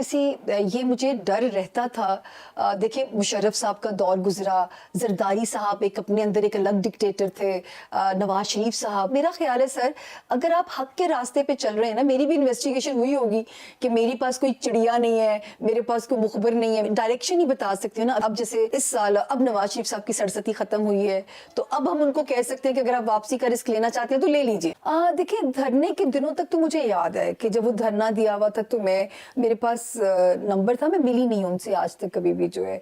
Obviously ये मुझे डर रहता था। देखिए मुशर्रफ साहब का दौर गुजरा, जरदारी साहब एक अपने अंदर एक अलग डिक्टेटर थे, नवाज शरीफ साहब। मेरा ख्याल है सर, अगर आप हक के रास्ते पे चल रहे हैं ना, मेरी भी इन्वेस्टिगेशन हुई होगी कि मेरे पास कोई चिड़िया नहीं है, मेरे पास कोई मुखबर नहीं है, डायरेक्शन ही बता सकती हूँ ना। अब जैसे इस साल अब नवाज शरीफ साहब की सरसती खत्म हुई है, तो अब हम उनको कह सकते हैं कि अगर आप वापसी का रिस्क लेना चाहते हैं तो ले लीजिए। देखिए धरने के दिनों तक तो मुझे याद है कि जब वो धरना दिया हुआ था तो मेरे पास नंबर था, मैं मिली नहीं उनसे आज तक कभी भी जो है।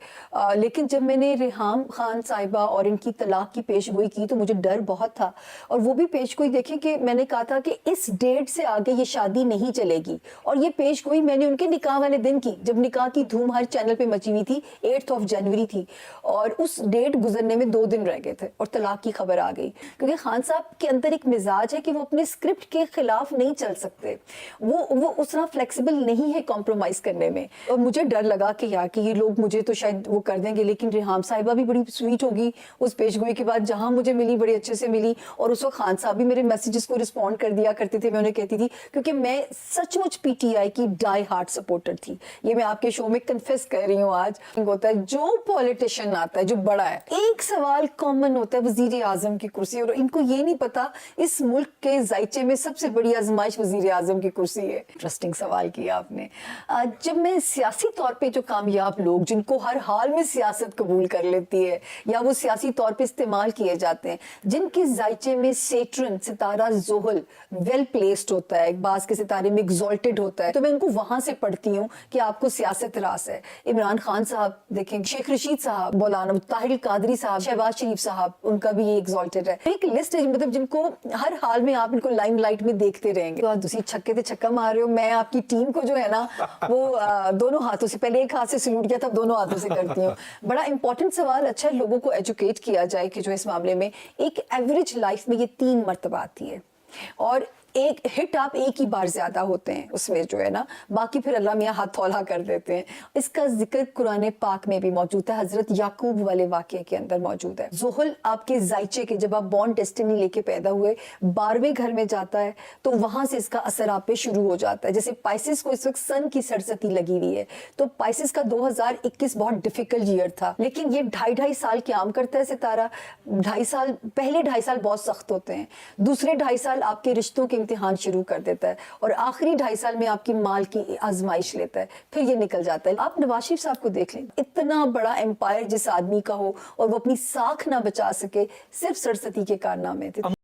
लेकिन जब मैंने रिहाम खान साहिबा और इनकी तलाक की पेशगोई की तो मुझे डर बहुत था। और वो भी पेशगोई देखें कि मैंने कहा था कि इस डेट से आगे ये शादी नहीं चलेगी, और ये पेशगोई मैंने उनके निकाह वाले दिन की, जब निकाह की धूम हर चैनल पे मची हुई थी। 8 जनवरी थी और उस डेट गुजरने में 2 दिन रह गए थे और तलाक की खबर आ गई। क्योंकि खान साहब के अंदर एक मिजाज है कि वो अपने स्क्रिप्ट के खिलाफ नहीं चल सकते, वो उतना फ्लेक्सिबल नहीं है कॉम्प्रोमाइज करने में। और मुझे डर लगा कि यार कि ये लोग मुझे तो शायद वो कर देंगे, लेकिन रिहाम साहिबा भी बड़ी स्वीट होगी उस पेशगोई के बाद, जहां मुझे मिली बड़े अच्छे से मिली। और उस वक्त खान साहब भी मेरे मैसेजेस को रिस्पॉन्ड कर दिया करते थे, मैं उन्हें कहती थी, क्योंकि मैं सचमुच पीटीआई की डाई हार्ट सपोर्टर थी। ये मैं आपके शो में कन्फेस कर रही हूँ आज। होता है जो पॉलिटिशियन आता है जो बड़ा है, एक सवाल कॉमन होता है वजीर आजम की कुर्सी, और इनको ये नहीं पता इस मुल्क के जायचे में सबसे बड़ी आजमाइश वजीर आजम की कुर्सी है। इंटरेस्टिंग सवाल किया आपने। जब मैं सियासी तौर पे जो कामयाब लोग जिनको हर हाल में सियासत कबूल कर लेती है या वो सियासी तौर पे इस्तेमाल किए जाते हैं, जिनके जायचे में सेट्रन सितारा जोहल वेल प्लेस्ड होता है, बास के सितारे में एग्जॉल्टेड होता है, तो मैं उनको वहां से पढ़ती हूँ कि आपको सियासत रास है। इमरान खान साहब देखें, शेख रशीद साहब, मौलाना ताहिर कादरी साहब, शहबाज शरीफ साहब, उनका भी ये एग्जॉल्टेड है। एक लिस्ट है मतलब जिनको हर हाल में आप इनको लाइमलाइट में देखते रहेंगे। तो आप दूसरी छक्के से छक्का मार रहे हो। मैं आपकी टीम को जो है ना वो दोनों हाथों से, पहले एक हाथ से सैल्यूट किया था, दोनों हाथों से करती हूँ। बड़ा इंपॉर्टेंट सवाल। अच्छा लोगों को एजुकेट किया जाए कि जो इस मामले में एक एवरेज लाइफ में ये 3 मर्तबा आती है, और एक हिट आप एक ही बार ज्यादा होते हैं उसमें जो है ना, बाकी फिर अल्लाह मियाँ हाथ थौला कर देते हैं। इसका जिक्र कुरान पाक में भी मौजूद है, हजरत याकूब वाले वाक़े के अंदर मौजूद है। ज़ुहल आपके जायचे के, जब आप बॉर्न डेस्टिनी लेके पैदा हुए, 12वें घर में जाता है तो वहां से इसका असर आप पे शुरू हो जाता है। जैसे पाइसिस को इस वक्त सन की सरसती लगी हुई है, तो पाइसिस का 2021 बहुत डिफिकल्ट ईयर था, लेकिन ये 2.5 साल क्याम करता है सितारा। 2.5 साल, पहले 2.5 साल बहुत सख्त होते हैं, दूसरे 2.5 साल आपके रिश्तों के इम्तिहान शुरू कर देता है, और आखिरी 2.5 साल में आपकी माल की आजमाइश लेता है, फिर ये निकल जाता है। आप नवाज शरीफ साहब को देख लें, इतना बड़ा एम्पायर जिस आदमी का हो और वो अपनी साख ना बचा सके, सिर्फ सरसती के कारनामे थे।